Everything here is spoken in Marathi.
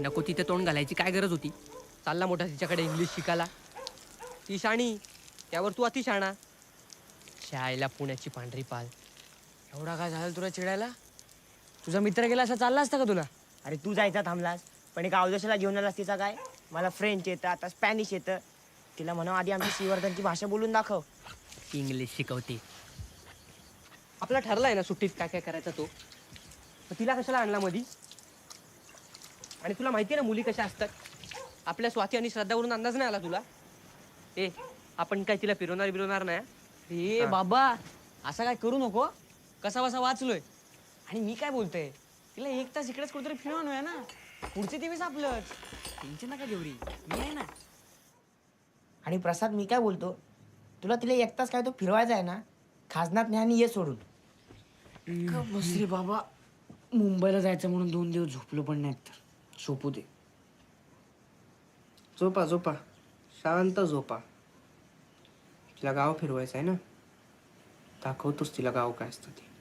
नको तिथे तोंड घालायची काय गरज होती? चालला मोठा तिच्याकडे इंग्लिश शिकायला. ती शाणी, त्यावर तू अति शाणा. शाळेला पुण्याची पांढरी पाल. एवढा काय झालं तुला चिडायला? तुझा मित्र गेला असा चालला असता का तुला? अरे तू जायचा थांबलास पण एका अवदशाला घेऊन आलास तिचा काय? मला फ्रेंच येतं, आता स्पॅनिश येतं. तिला म्हणा आधी आमची श्रीवर्धनची भाषा बोलून दाखव. इंग्लिश शिकवते. आपला ठरलाय ना सुट्टीत काय काय करायचा तो. मग तिला कशाला आणला मधी? आणि तुला माहिती आहे ना मुली कशा असतात. आपल्या स्वाती आणि श्रद्धावरून अंदाज नाही आला तुला? ए, आपण काय तिला फिरवणार नाही हं? ए बाबा, असं काय करू नको. कसा बसा वाचलोय. आणि मी काय बोलतोय, तिला 1 तास इकडेच कुठेतरी फिरवून आहे ना. पुढचे दिवस आपलंच. टेन्शन नका घेऊ रे, मी आहे ना. आणि प्रसाद मी काय बोलतो, तुला तिला एकटाच काय तो फिरवायचा आहे ना, खाजनात न्या आणि ये सोडून. बस रे बाबा, मुंबईला जायचं म्हणून 2 दिवस झोपलो पण नाहीत तर. झोपू दे. झोपा झोपा, शांत झोपा. तिला गाव फिरवायचं आहे ना, दाखवतोच तिला गाव काय असतं ते.